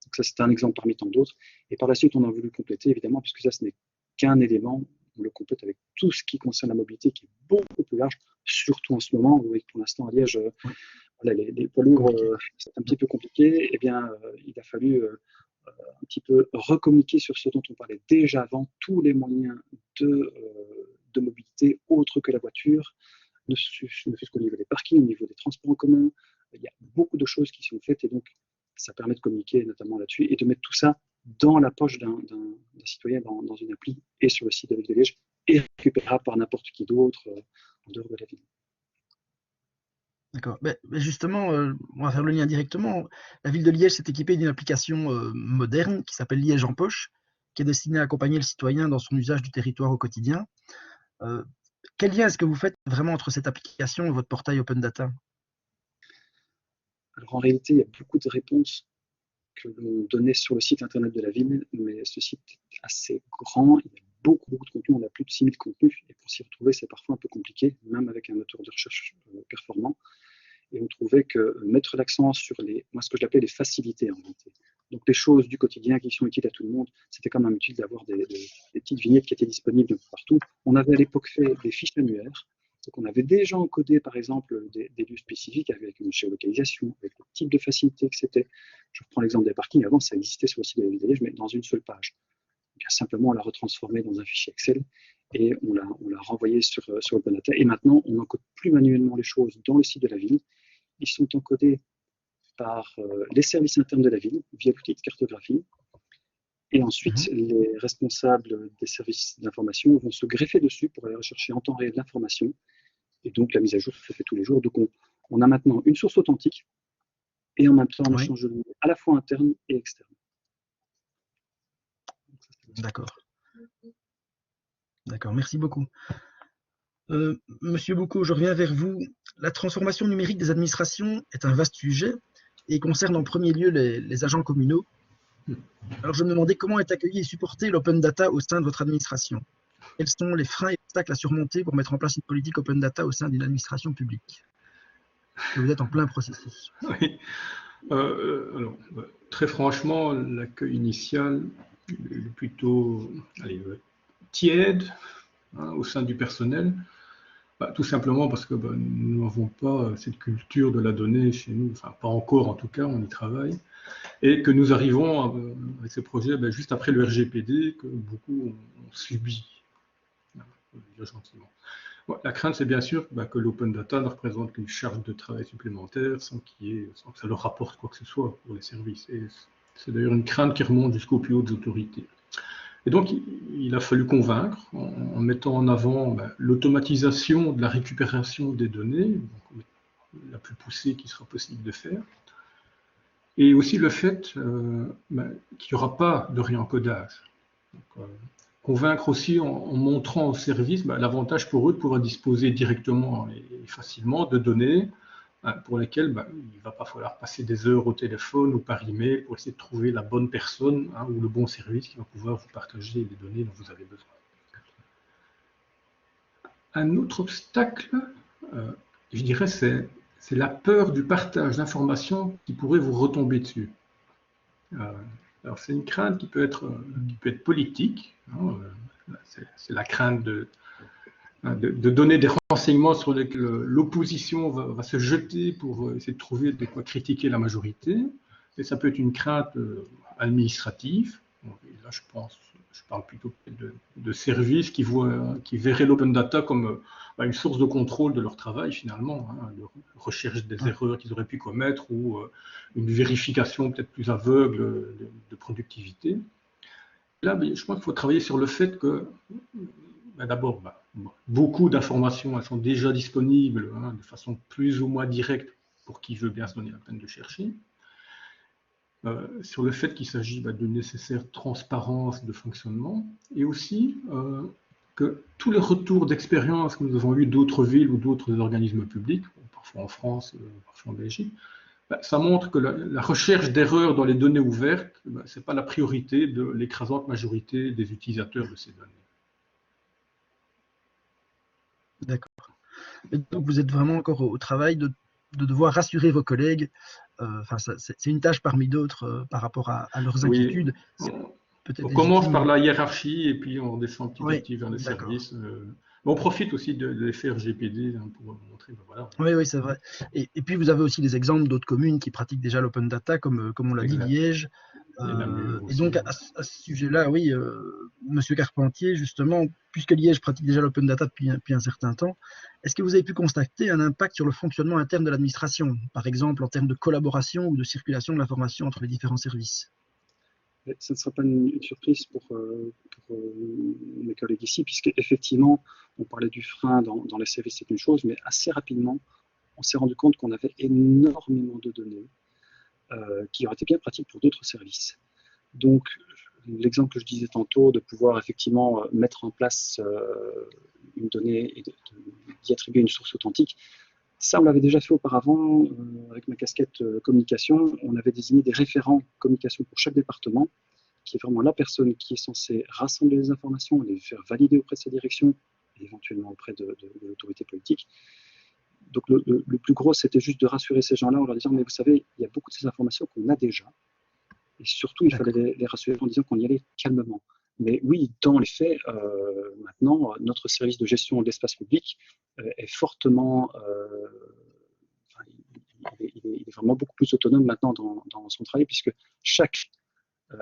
Donc ça, c'est un exemple parmi tant d'autres. Et par la suite, on a voulu compléter, évidemment, puisque ça, ce n'est qu'un élément, on le complète avec tout ce qui concerne la mobilité, qui est beaucoup plus large, surtout en ce moment, où pour l'instant, à Liège, voilà, les poids lourds, c'est un petit peu compliqué. Eh bien, il a fallu un petit peu recommuniquer sur ce dont on parlait déjà avant, tous les moyens de mobilité autres que la voiture, ne fût-ce qu'au niveau des parkings, au niveau des transports en commun. Il y a beaucoup de choses qui sont faites et donc ça permet de communiquer notamment là-dessus et de mettre tout ça dans la poche d'un citoyen dans une appli et sur le site de la ville de Liège et récupérable par n'importe qui d'autre en dehors de la ville. D'accord. Mais justement, on va faire le lien directement. La ville de Liège s'est équipée d'une application moderne qui s'appelle Liège en poche, qui est destinée à accompagner le citoyen dans son usage du territoire au quotidien. Quel lien est-ce que vous faites vraiment entre cette application et votre portail Open Data? Alors en réalité, il y a beaucoup de réponses que l'on donnait sur le site internet de la ville, mais ce site est assez grand, il y a beaucoup de contenus, on a plus de 6000 contenus, et pour s'y retrouver, c'est parfois un peu compliqué, même avec un moteur de recherche performant. Et on trouvait que mettre l'accent sur ce que je l'appelais les facilités en réalité. Donc les choses du quotidien qui sont utiles à tout le monde, c'était quand même utile d'avoir des petites vignettes qui étaient disponibles partout. On avait à l'époque fait des fiches annuaires, donc on avait déjà encodé par exemple des lieux spécifiques avec une géolocalisation, avec le type de facilité que c'était. Je reprends l'exemple des parkings, avant ça existait sur le site de la ville de Liège, mais dans une seule page. Bien simplement on l'a retransformé dans un fichier Excel et on l'a renvoyé sur Open Data. Et maintenant on n'encode plus manuellement les choses dans le site de la ville. Ils sont encodés par les services internes de la ville via l'outil de cartographie. Et ensuite, les responsables des services d'information vont se greffer dessus pour aller rechercher en temps réel l'information. Et donc, la mise à jour se fait tous les jours. Donc, on a maintenant une source authentique et en même temps un échange de données à la fois interne et externe. D'accord. D'accord, merci beaucoup. Monsieur Boucaud, je reviens vers vous. La transformation numérique des administrations est un vaste sujet et concerne en premier lieu les agents communaux. Alors je me demandais comment est accueilli et supporté l'open data au sein de votre administration. Quels sont les freins et obstacles à surmonter pour mettre en place une politique open data au sein d'une administration publique? Vous êtes en plein processus. Oui. Alors, très franchement, l'accueil initial est plutôt tiède au sein du personnel. Tout simplement parce que nous n'avons pas cette culture de la donnée chez nous, enfin pas encore en tout cas, on y travaille, et que nous arrivons avec ces projets juste après le RGPD que beaucoup ont subi, dire gentiment. La crainte c'est bien sûr que l'open data ne représente qu'une charge de travail supplémentaire sans que ça leur rapporte quoi que ce soit pour les services. Et c'est d'ailleurs une crainte qui remonte jusqu'aux plus hautes autorités. Et donc, il a fallu convaincre en mettant en avant l'automatisation de la récupération des données, donc, la plus poussée qui sera possible de faire, et aussi le fait qu'il n'y aura pas de réencodage. Donc, convaincre aussi en montrant aux services l'avantage pour eux de pouvoir disposer directement et facilement de données pour lesquelles il ne va pas falloir passer des heures au téléphone ou par email pour essayer de trouver la bonne personne ou le bon service qui va pouvoir vous partager les données dont vous avez besoin. Un autre obstacle, je dirais, c'est la peur du partage d'informations qui pourrait vous retomber dessus. Alors c'est une crainte qui peut être politique, c'est la crainte de donner des renseignements sur lesquels l'opposition va se jeter pour essayer de trouver de quoi critiquer la majorité. Et ça peut être une crainte administrative. Et là, je parle plutôt de services qui verraient l'open data comme une source de contrôle de leur travail, finalement, de recherche des erreurs qu'ils auraient pu commettre ou une vérification peut-être plus aveugle de productivité. Là, je pense qu'il faut travailler sur le fait que, d'abord, beaucoup d'informations elles sont déjà disponibles de façon plus ou moins directe pour qui veut bien se donner la peine de chercher. Sur le fait qu'il s'agit d'une nécessaire transparence de fonctionnement et aussi que tous les retours d'expérience que nous avons eus d'autres villes ou d'autres organismes publics, parfois en France, parfois en Belgique, ça montre que la recherche d'erreurs dans les données ouvertes, ce n'est pas la priorité de l'écrasante majorité des utilisateurs de ces données. D'accord. Donc vous êtes vraiment encore au travail de devoir rassurer vos collègues. C'est une tâche parmi d'autres par rapport à leurs inquiétudes. Oui. On commence par la hiérarchie et puis on descend petit à petit vers les services. On profite aussi de l'effet RGPD pour montrer. Voilà. Oui, c'est vrai. Et puis vous avez aussi des exemples d'autres communes qui pratiquent déjà l'open data, comme on l'a dit, Liège, Et donc, à ce sujet-là, oui, Monsieur Carpentier, justement, puisque Liège pratique déjà l'open data depuis un certain temps, est-ce que vous avez pu constater un impact sur le fonctionnement interne de l'administration, par exemple en termes de collaboration ou de circulation de l'information entre les différents services? Ça ne sera pas une surprise pour mes collègues ici, puisqu'effectivement, on parlait du frein dans les services, c'est une chose, mais assez rapidement, on s'est rendu compte qu'on avait énormément de données qui auraient été bien pratiques pour d'autres services. Donc, l'exemple que je disais tantôt, de pouvoir effectivement mettre en place une donnée et d'y attribuer une source authentique, ça, on l'avait déjà fait auparavant avec ma casquette communication. On avait désigné des référents communication pour chaque département, qui est vraiment la personne qui est censée rassembler les informations, les faire valider auprès de sa direction, et éventuellement auprès de l'autorité politique. Donc le plus gros, c'était juste de rassurer ces gens-là en leur disant, mais vous savez, il y a beaucoup de ces informations qu'on a déjà. Et surtout, il fallait les rassurer en disant qu'on y allait calmement. Mais oui, dans les faits, maintenant, notre service de gestion de l'espace public est fortement... il est vraiment beaucoup plus autonome maintenant dans son travail, puisque chaque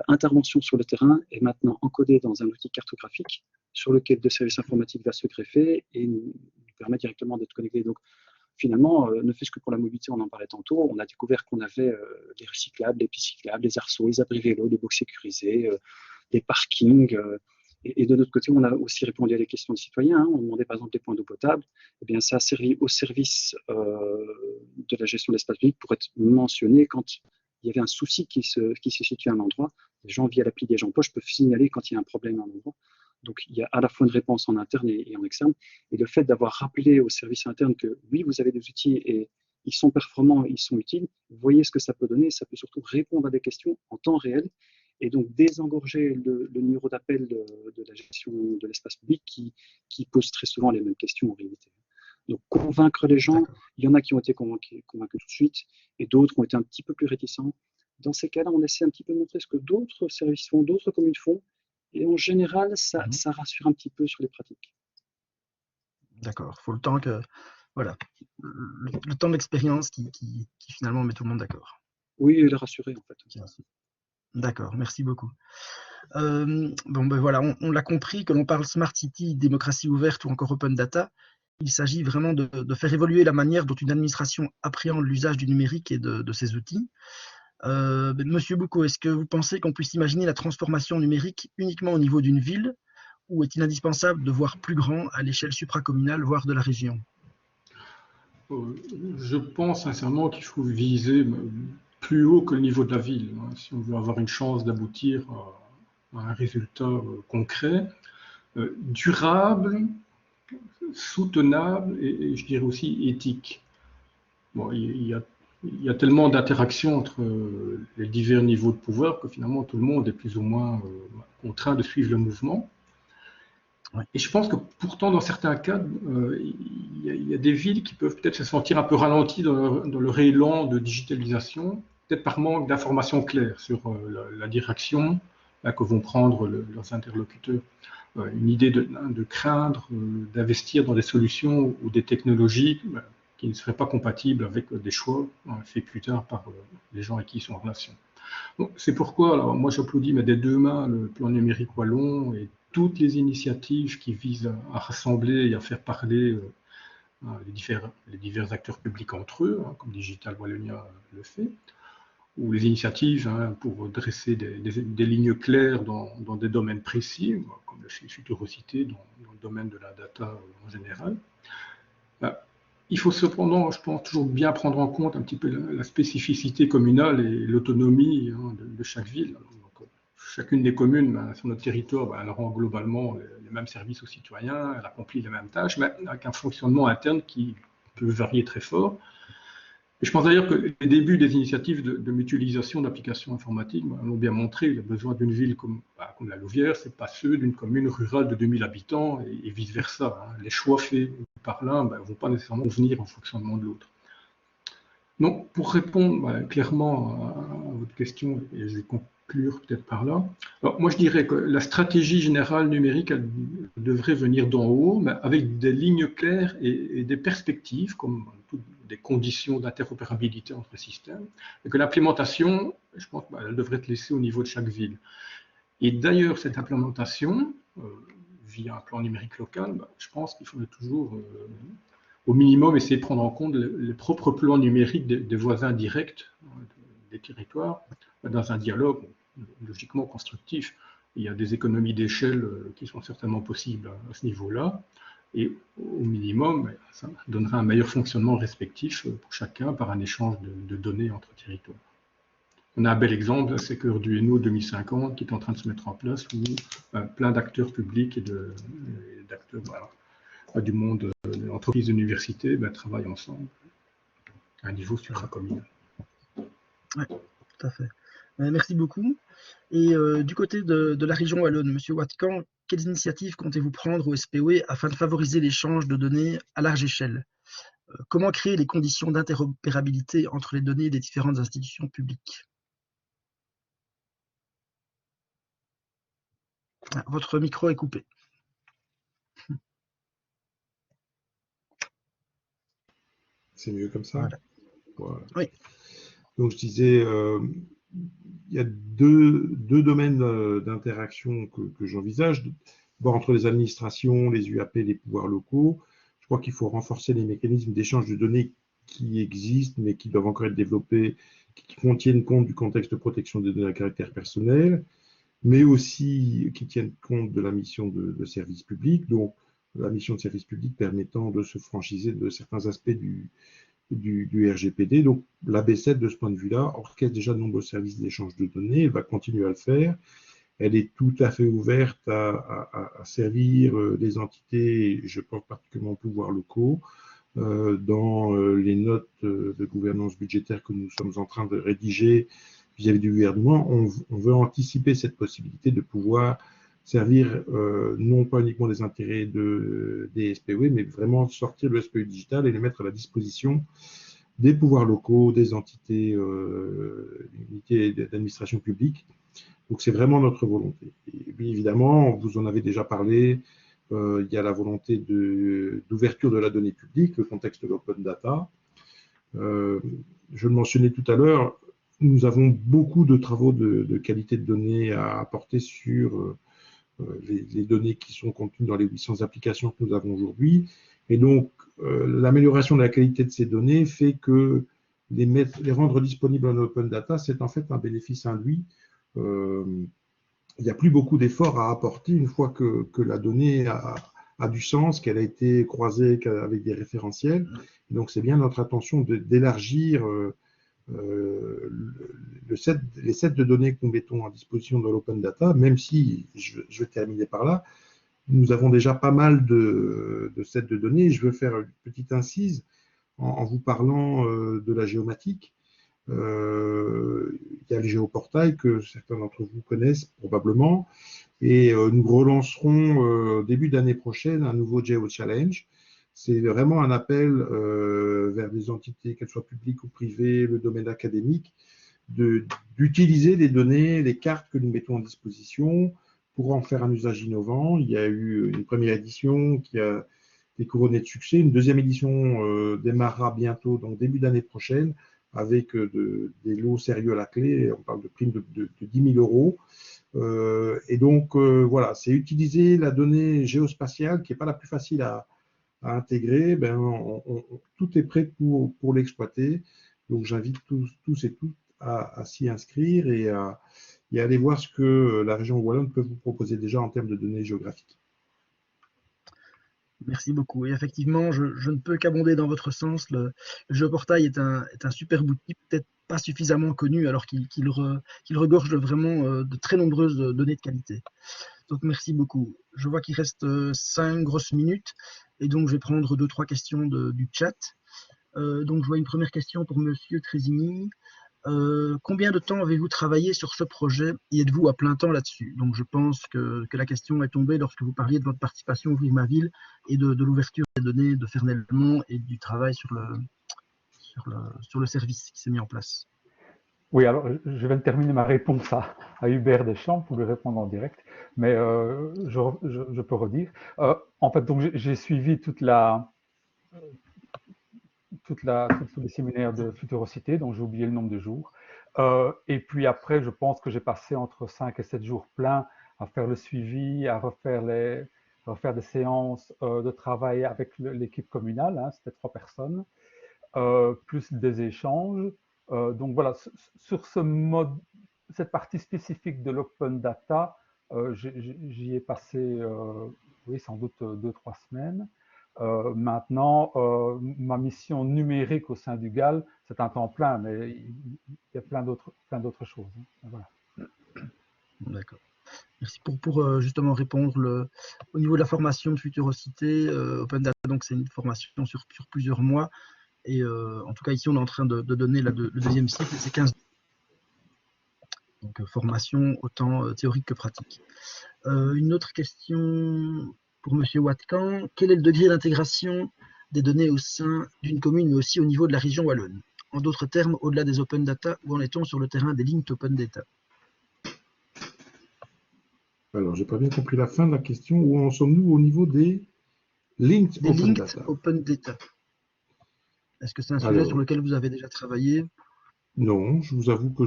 intervention sur le terrain est maintenant encodée dans un outil cartographique sur lequel le service informatique va se greffer et nous permet directement d'être connecté. Donc, finalement, ne fût-ce que pour la mobilité, on en parlait tantôt, on a découvert qu'on avait les recyclables, les pistes cyclables, les arceaux, les abris vélos, les box sécurisés, les parkings. Et de notre côté, on a aussi répondu à des questions des citoyens. On demandait par exemple des points d'eau potable. Eh bien, ça a servi au service de la gestion de l'espace public pour être mentionné quand il y avait un souci qui se situe à un endroit. Les gens via l'appli des gens poches peuvent signaler quand il y a un problème à un endroit. Donc, il y a à la fois une réponse en interne et en externe. Et le fait d'avoir rappelé au service interne que oui, vous avez des outils et ils sont performants, ils sont utiles, vous voyez ce que ça peut donner. Ça peut surtout répondre à des questions en temps réel et donc désengorger le numéro d'appel de la gestion de l'espace public qui pose très souvent les mêmes questions en réalité. Donc, convaincre les gens, il y en a qui ont été convaincus tout de suite et d'autres ont été un petit peu plus réticents. Dans ces cas-là, on essaie un petit peu de montrer ce que d'autres services font, d'autres communes font. Et en général, ça rassure un petit peu sur les pratiques. D'accord. Il faut le temps que, voilà, le temps d'expérience qui finalement met tout le monde d'accord. Oui, et les rassurer en fait. D'accord, merci beaucoup. Bon, ben voilà, on l'a compris, que l'on parle Smart City, démocratie ouverte ou encore Open Data, il s'agit vraiment de faire évoluer la manière dont une administration appréhende l'usage du numérique et de ses outils. Monsieur Boucaud, est-ce que vous pensez qu'on puisse imaginer la transformation numérique uniquement au niveau d'une ville, ou est-il indispensable de voir plus grand à l'échelle supracommunale, voire de la région? Je pense sincèrement qu'il faut viser plus haut que le niveau de la ville, hein, si on veut avoir une chance d'aboutir à un résultat concret, durable, soutenable et je dirais aussi éthique. Bon, il y a tellement d'interactions entre les divers niveaux de pouvoir que finalement tout le monde est plus ou moins contraint de suivre le mouvement. Ouais. Et je pense que pourtant, dans certains cas, il y a des villes qui peuvent peut-être se sentir un peu ralenties dans leur élan de digitalisation, peut-être par manque d'informations claires sur la direction que vont prendre leurs interlocuteurs. Une idée de craindre d'investir dans des solutions ou des technologies qui ne seraient pas compatibles avec des choix faits plus tard par les gens avec qui ils sont en relation. C'est pourquoi, alors, moi j'applaudis des deux mains le plan numérique wallon et toutes les initiatives qui visent à rassembler et à faire parler les divers acteurs publics entre eux, comme Digital Wallonia le fait, ou les initiatives pour dresser des lignes claires dans des domaines précis, comme le Futurosité dans le domaine de la data en général. Il faut cependant, je pense, toujours bien prendre en compte un petit peu la spécificité communale et l'autonomie de chaque ville. Donc, chacune des communes sur notre territoire, elle rend globalement les mêmes services aux citoyens, elle accomplit les mêmes tâches, mais avec un fonctionnement interne qui peut varier très fort. Et je pense d'ailleurs que les débuts des initiatives de mutualisation d'applications informatiques l'ont bien montré. Le besoin d'une ville comme la Louvière, ce n'est pas ceux d'une commune rurale de 2000 habitants et vice-versa. Les choix faits par l'un ne vont pas nécessairement venir en fonctionnement de l'autre. Donc, pour répondre clairement à votre votre question et je vais conclure peut-être par là. Alors, moi, je dirais que la stratégie générale numérique, elle devrait venir d'en haut, mais avec des lignes claires et des perspectives, comme des conditions d'interopérabilité entre les systèmes, et que l'implémentation, je pense, elle devrait être laissée au niveau de chaque ville. Et d'ailleurs, cette implémentation, via un plan numérique local, je pense qu'il faudrait toujours, au minimum, essayer de prendre en compte les propres plans numériques des voisins directs des territoires, dans un dialogue logiquement constructif. Il y a des économies d'échelle qui sont certainement possibles à ce niveau-là. Et au minimum, ça donnera un meilleur fonctionnement respectif pour chacun par un échange de données entre territoires. On a un bel exemple, c'est qu'Arduino 2050 qui est en train de se mettre en place où plein d'acteurs publics et d'acteurs du monde de l'entreprise et de l'université travaillent ensemble à un niveau supracommunal. Oui, tout à fait. Merci beaucoup. Et du côté de la région wallonne, Monsieur Watkan, quelles initiatives comptez-vous prendre au SPOE afin de favoriser l'échange de données à large échelle? Comment créer les conditions d'interopérabilité entre les données des différentes institutions publiques? Ah, votre micro est coupé. C'est mieux comme ça? Voilà. Voilà. Oui. Donc, je disais, il y a deux domaines d'interaction que j'envisage. Bon, entre les administrations, les UAP, les pouvoirs locaux, je crois qu'il faut renforcer les mécanismes d'échange de données qui existent, mais qui doivent encore être développés, qui tiennent compte du contexte de protection des données à caractère personnel, mais aussi qui tiennent compte de la mission de service public, donc la mission de service public permettant de se franchiser de certains aspects du RGPD. Donc, la B7, de ce point de vue-là, orchestre déjà de nombreux services d'échange de données, elle va continuer à le faire. Elle est tout à fait ouverte à servir les entités, je pense particulièrement aux pouvoirs locaux, dans les notes de gouvernance budgétaire que nous sommes en train de rédiger vis-à-vis du gouvernement. On veut anticiper cette possibilité de pouvoir servir non pas uniquement les intérêts des SPOE, mais vraiment sortir le SPOE digital et les mettre à la disposition des pouvoirs locaux, des entités, unités d'administration publique. Donc c'est vraiment notre volonté. Et bien évidemment, vous en avez déjà parlé, il y a la volonté d'ouverture de la donnée publique, le contexte de l'open data. Je le mentionnais tout à l'heure, nous avons beaucoup de travaux de qualité de données à apporter sur les données qui sont contenues dans les 800 applications que nous avons aujourd'hui. Et donc, l'amélioration de la qualité de ces données fait que les rendre disponibles en open data, c'est en fait un bénéfice induit. Il n'y a plus beaucoup d'efforts à apporter une fois que la donnée a du sens, qu'elle a été croisée avec des référentiels. Donc, c'est bien notre intention d'élargir les sets de données que nous mettons à disposition dans l'open data, même si, je vais terminer par là, nous avons déjà pas mal de sets de données. Je veux faire une petite incise en vous parlant de la géomatique. Il y a le géoportail que certains d'entre vous connaissent probablement, et nous relancerons début d'année prochaine un nouveau Geo Challenge. C'est vraiment un appel vers des entités, qu'elles soient publiques ou privées, le domaine académique, d'utiliser les données, les cartes que nous mettons à disposition pour en faire un usage innovant. Il y a eu une première édition qui a été couronnée de succès. Une deuxième édition démarrera bientôt, donc début d'année prochaine, avec des lots sérieux à la clé. On parle de primes de 10 000 €. Et donc, voilà, c'est utiliser la donnée géospatiale qui n'est pas la plus facile à intégrer. Tout est prêt pour l'exploiter. Donc, j'invite tous et toutes à s'y inscrire et à aller voir ce que la région wallonne peut vous proposer déjà en termes de données géographiques. Merci beaucoup. Et effectivement, je ne peux qu'abonder dans votre sens. Le Géoportail est un super outil, peut-être pas suffisamment connu, alors qu'il regorge vraiment de très nombreuses données de qualité. Donc, merci beaucoup. Je vois qu'il reste 5 grosses minutes, et donc je vais prendre 2-3 questions du chat. Donc, je vois une première question pour Monsieur Trésigny. Combien de temps avez-vous travaillé sur ce projet et êtes-vous à plein temps là-dessus? Donc je pense que la question est tombée lorsque vous parliez de votre participation à Ouvrir ma ville et de l'ouverture des données de Ferney-Lemont et du travail sur le service qui s'est mis en place. Oui, alors je viens de terminer ma réponse à Hubert Deschamps pour lui répondre en direct, mais je peux redire. En fait, donc j'ai suivi tous les séminaires de Futurosité, dont j'ai oublié le nombre de jours. Et puis après, je pense que j'ai passé entre 5 et 7 jours pleins à faire le suivi, à refaire des séances de travail avec l'équipe communale, hein, c'était 3 personnes, plus des échanges. Donc voilà, sur cette partie spécifique de l'open data, j'y ai passé, oui, sans doute 2-3 semaines. Maintenant, ma mission numérique au sein du GAL, c'est un temps plein, mais il y a plein d'autres choses, hein. Voilà. D'accord. Merci pour justement répondre au niveau de la formation de Futurosité. Open Data, donc c'est une formation sur plusieurs mois. Et en tout cas, ici, on est en train de donner le deuxième cycle, c'est 15. Donc, formation autant théorique que pratique. Une autre question pour M. Watkan. Quel est le degré d'intégration des données au sein d'une commune, mais aussi au niveau de la région wallonne? En d'autres termes, au-delà des open data, où en est-on sur le terrain des linked open data? Alors, j'ai pas bien compris la fin de la question. Où en sommes-nous au niveau des linked open data? Open data. Est-ce que c'est un sujet sur lequel vous avez déjà travaillé? Non, je vous avoue que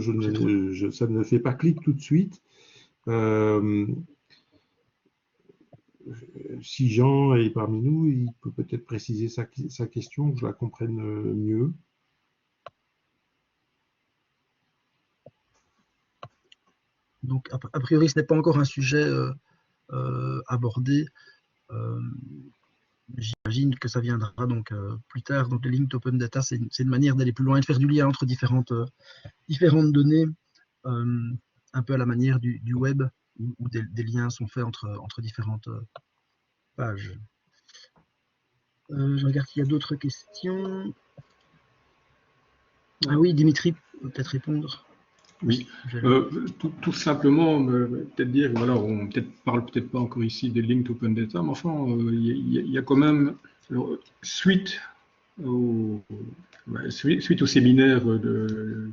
ça ne fait pas clic tout de suite. Si Jean est parmi nous, il peut peut-être préciser sa question, que je la comprenne mieux. Donc, a priori, ce n'est pas encore un sujet abordé. J'imagine que ça viendra donc plus tard. Donc, les linked open data, c'est une manière d'aller plus loin et de faire du lien entre différentes données, un peu à la manière du web, où des liens sont faits entre différentes pages. Je regarde s'il y a d'autres questions. Ah oui, Dimitri peut peut-être répondre. Oui, tout simplement, peut-être dire, voilà, on parle peut-être pas encore ici des linked open data, mais enfin, il y a quand même, suite au séminaire de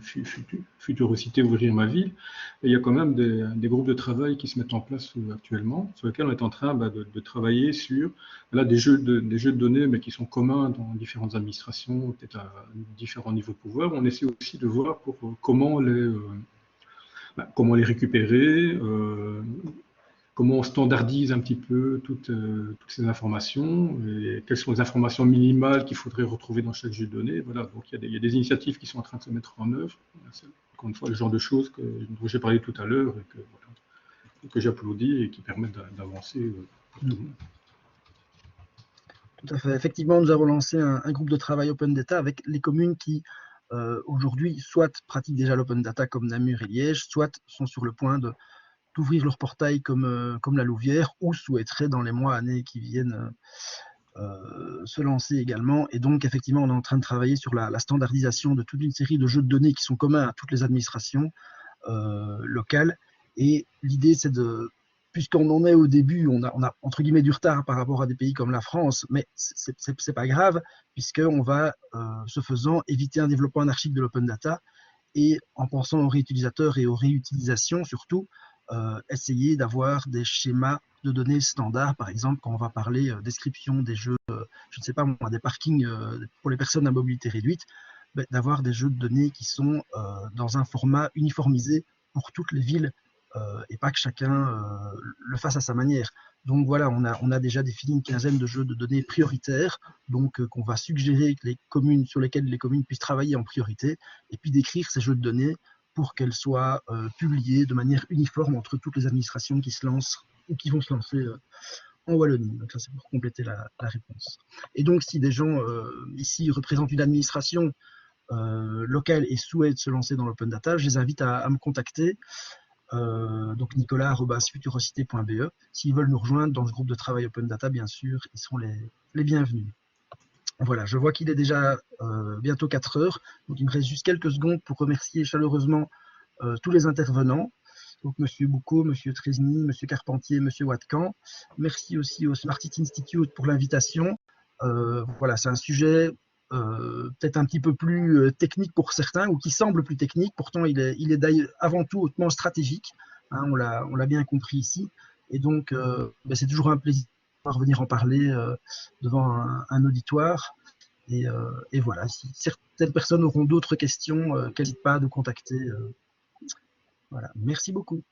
Futurosité Ouvrir ma ville, il y a quand même des groupes de travail qui se mettent en place actuellement, sur lesquels on est en train de travailler sur des jeux de données, mais qui sont communs dans différentes administrations, peut-être à différents niveaux de pouvoir. On essaie aussi de voir pour comment les récupérer, comment on standardise un petit peu toutes ces informations, et quelles sont les informations minimales qu'il faudrait retrouver dans chaque jeu de données. Voilà, donc il y a des initiatives qui sont en train de se mettre en œuvre. C'est encore une fois le genre de choses dont j'ai parlé tout à l'heure et que j'applaudis et qui permettent d'avancer pour tout le monde. Tout à fait. Effectivement, nous avons lancé un groupe de travail Open Data avec les communes qui, aujourd'hui, soit pratiquent déjà l'Open Data comme Namur et Liège, soit sont sur le point d'ouvrir leur portail comme la Louvière, ou souhaiteraient dans les mois, années qui viennent se lancer également. Et donc, effectivement, on est en train de travailler sur la standardisation de toute une série de jeux de données qui sont communs à toutes les administrations locales. Et l'idée, c'est puisqu'on en est au début, on a entre guillemets du retard par rapport à des pays comme la France, mais c'est pas grave, puisqu'on va, ce faisant, éviter un développement anarchique de l'open data, et en pensant aux réutilisateurs et aux réutilisations surtout, essayer d'avoir des schémas de données standards, par exemple quand on va parler description des jeux, je ne sais pas moi, des parkings pour les personnes à mobilité réduite, d'avoir des jeux de données qui sont dans un format uniformisé pour toutes les villes, et pas que chacun le fasse à sa manière. Donc voilà, on a déjà défini une quinzaine de jeux de données prioritaires, donc qu'on va suggérer que sur lesquels les communes puissent travailler en priorité, et puis d'écrire ces jeux de données pour qu'elles soient publiées de manière uniforme entre toutes les administrations qui se lancent ou qui vont se lancer en Wallonie. Donc ça, c'est pour compléter la réponse. Et donc, si des gens ici représentent une administration locale et souhaitent se lancer dans l'open data, je les invite à me contacter. Donc nicolas@futurosité.be. S'ils veulent nous rejoindre dans ce groupe de travail Open Data, bien sûr, ils sont les bienvenus. Voilà, je vois qu'il est déjà bientôt 4 heures, donc il me reste juste quelques secondes pour remercier chaleureusement tous les intervenants. Donc Monsieur Boucaud, Monsieur Tresny, Monsieur Carpentier, Monsieur Watkan. Merci aussi au Smart It Institute pour l'invitation. Voilà, c'est un sujet peut-être un petit peu plus technique pour certains, ou qui semble plus technique. Pourtant, il est d'ailleurs avant tout hautement stratégique. Hein, on l'a bien compris ici. Et donc, c'est toujours un plaisir de revenir en parler devant un auditoire. Et voilà, si certaines personnes auront d'autres questions, qu'elles n'hésitent pas à nous contacter. Voilà, merci beaucoup.